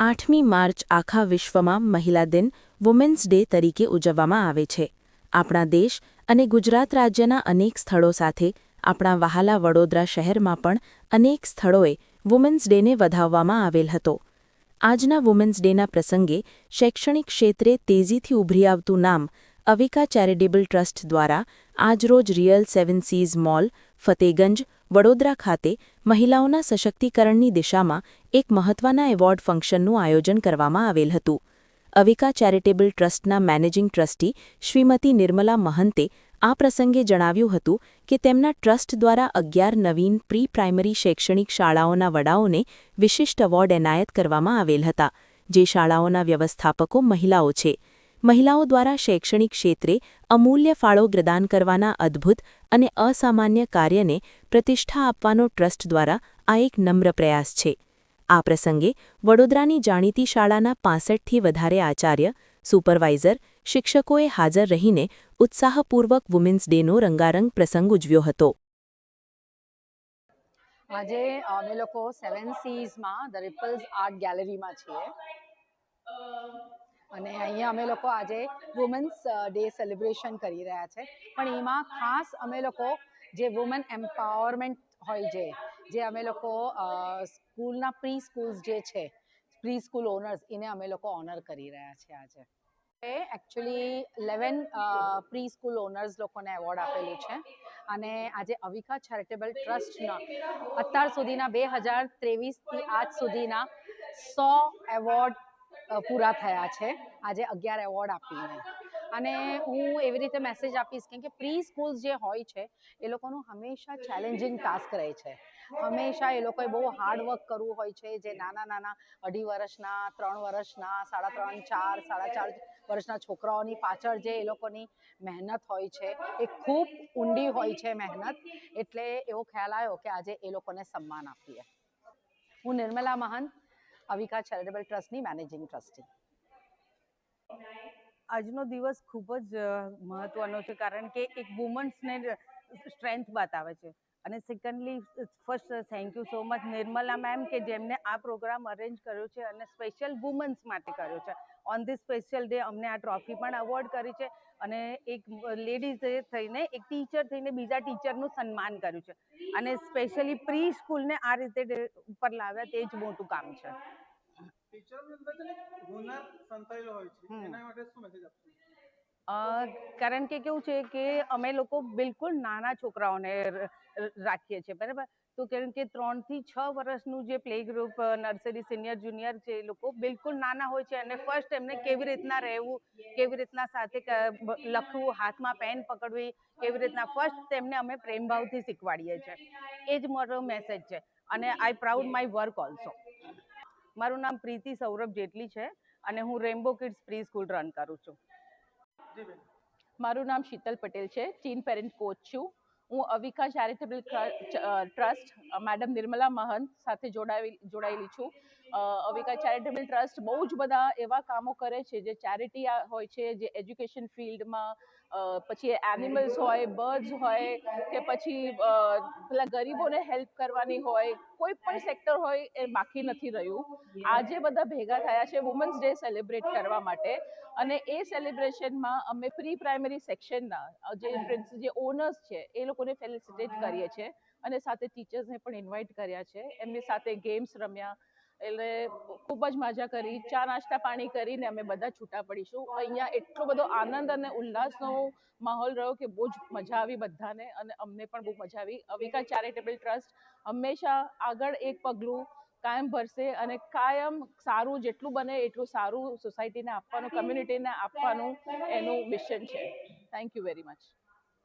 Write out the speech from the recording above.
8મી March આખા વિશ્વમાં મહિલા દિન વુમેન્સ ડે તરીકે ઉજવવામાં આવે છે. આપણા દેશ અને ગુજરાત રાજ્યના અનેક સ્થળો સાથે આપણા વહાલા વડોદરા શહેરમાં પણ અનેક સ્થળોએ વુમેન્સ ડેને વધાવવામાં આવેલ હતો. આજના વુમેન્સ ડેના પ્રસંગે શૈક્ષણિક ક્ષેત્રે તેજીથી ઉભરી આવતું નામ અવિકા ચેરિટેબલ ટ્રસ્ટ દ્વારા આજરોજ real 7 seas mall, Fatehganj, Vadodara ખાતે મહિલાઓના સશક્તિકરણની દિશામાં એક મહત્વના એવોર્ડ ફંક્શનનું આયોજન કરવામાં આવેલ હતું. અવિકા ચેરિટેબલ ટ્રસ્ટના મેનેજિંગ ટ્રસ્ટી શ્રીમતી નિર્મલા મહંતે આ પ્રસંગે જણાવ્યું હતું કે તેમના ટ્રસ્ટ દ્વારા 11 નવીન પ્રી પ્રાઇમરી શૈક્ષણિક શાળાઓના વડાઓને વિશિષ્ટ એવોર્ડ એનાયત કરવામાં આવેલ હતા, જે શાળાઓના વ્યવસ્થાપકો મહિલાઓ છે. મહિલાઓ દ્વારા શૈક્ષણિક ક્ષેત્રે અમૂલ્ય ફાળો પ્રદાન કરવાના અદ્ભુત અને અસામાન્ય કાર્યને પ્રતિષ્ઠા આપવાનો ટ્રસ્ટ દ્વારા આ એક નમ્ર પ્રયાસ છે. આ પ્રસંગે વડોદરાની જાણીતી શાળાના 65થી વધારે આચાર્ય, સુપરવાઇઝર, શિક્ષકોએ હાજર રહીને ઉત્સાહપૂર્વક વુમેન્સ ડેનો રંગારંગ પ્રસંગ ઉજવ્યો હતો. આજે અમે લોકો 7 સીઝમાં ધ રિપલ્સ આર્ટ ગેલેરીમાં છીએ અને અહીંયા અમે લોકો આજે વુમેન્સ ડે સેલિબ્રેશન કરી રહ્યા છે. પણ એમાં ખાસ અમે લોકો જે વુમેન એમ્પાવરમેન્ટ હોય જે અમે લોકો સ્કૂલના પ્રી સ્કૂલ્સ જે છે, પ્રી સ્કૂલ ઓનર્સ, એને અમે લોકો ઓનર કરી રહ્યા છીએ આજે. એકચ્યુઅલી 11 પ્રી સ્કૂલ ઓનર્સ લોકોને એવોર્ડ આપેલું છે અને આજે અવિકા ચેરિટેબલ ટ્રસ્ટના અત્યાર સુધીના 2023થી આજ સુધીના 100 એવોર્ડ પૂરા થયા છે. આજે 11 એવોર્ડ આપીને અને હું એવી રીતે મેસેજ આપીશ કે પ્રી સ્કૂલ્સ જે હોય છે એ લોકોનું હંમેશા ચેલેન્જિંગ ટાસ્ક રહે છે. હંમેશા એ લોકોએ બહુ હાર્ડવર્ક કરવું હોય છે. જે નાના 2.5 વર્ષના, 3 વર્ષના, 3.5, 4, 4.5 વર્ષના છોકરાઓની પાછળ જે એ લોકોની મહેનત હોય છે એ ખૂબ ઊંડી હોય છે મહેનત. એટલે એવો ખ્યાલ આવ્યો કે આજે એ લોકોને સન્માન આપીએ. હું નિર્મલા મહંત, અવિકા ચેરિટેબલ ટ્રસ્ટની મેનેજિંગ ટ્રસ્ટી. આજનો દિવસ ખૂબ જ મહત્વનો છે, કારણ કે એક વુમન્સને સ્ટ્રેન્થ બતાવે છે. અને secondly, first thank you so much Nirmala ma'am કે જેમને આ પ્રોગ્રામ અરેન્જ કર્યો છે અને સ્પેશિયલ વુમન્સ માટે કર્યો છે. ઓન ધીસ સ્પેશિયલ ડે અમને આ ટ્રોફી પણ અવોર્ડ કરી છે અને એક લેડીઝ થઈને, એક ટીચર થઈને બીજા ટીચરનું સન્માન કર્યું છે અને સ્પેશિયલી પ્રી સ્કૂલને આ રીતે ઉપર લાવ્યા તે જ મોટું કામ છે. કારણ કે કેવું છે કે અમે લોકો બિલકુલ નાના છોકરાઓને રાખીએ છીએ, બરાબર? તો કેમ કે 3 થી 6 વર્ષનું જે play group, nursery, senior, junior છે, એ લોકો બિલકુલ નાના હોય છે અને ફર્સ્ટ એમને કેવી રીતના રહેવું, કેવી રીતના સાથે લખવું, હાથમાં પેન પકડવી, કેવી રીતના ફર્સ્ટ તેમને અમે પ્રેમભાવથી શીખવાડીએ છીએ. એ જ મારો મેસેજ છે અને આઈ પ્રાઉડ માય વર્ક ઓલ્સો. મારું નામ પ્રીતિ સૌરભ જેટલી છે અને હું Rambo kids pre school run કરું છું. મારું નામ શીતલ પટેલ છે, ટીન પેરેન્ટ કોચ છું. હું Avika charitable trust madam Nirmala મહંત સાથે જોડાયેલી છું. અવિકા ચેરિટેબલ ટ્રસ્ટ બહુ જ બધા એવા કામો કરે છે જે ચેરિટી હોય છે, જે એજ્યુકેશન ફિલ્ડમાં, પછી એનિમલ્સ હોય, બર્ડ્સ હોય, કે પછી પેલા ગરીબોને હેલ્પ કરવાની હોય, કોઈ પણ સેક્ટર હોય એ બાકી નથી રહ્યું. આજે બધા ભેગા થયા છે વુમન્સ ડે સેલિબ્રેટ કરવા માટે અને એ સેલિબ્રેશનમાં અમે પ્રી પ્રાઇમરી સેક્શનના જે ઓનર્સ છે એ લોકોને ફેલિસિટેટ કરીએ છીએ અને સાથે ટીચર્સને પણ ઇન્વાઇટ કર્યા છે. એમની સાથે ગેમ્સ રમ્યા, એટલે ખૂબ જ મજા કરી. ચા નાસ્તા પાણી કરીને અમે બધા છૂટા પડીશું. અહીંયા એટલો બધો આનંદ અને ઉલ્લાસનો માહોલ રહ્યો કે બહુ જ મજા આવી બધાને અને અમને પણ બહુ મજા આવી. અવિકા ચેરિટેબલ ટ્રસ્ટ હંમેશા આગળ એક પગલું કાયમ ભરશે અને કાયમ સારું, જેટલું બને એટલું સારું સોસાયટીને આપવાનું, કમ્યુનિટીને આપવાનું એનું મિશન છે. Thank you very much.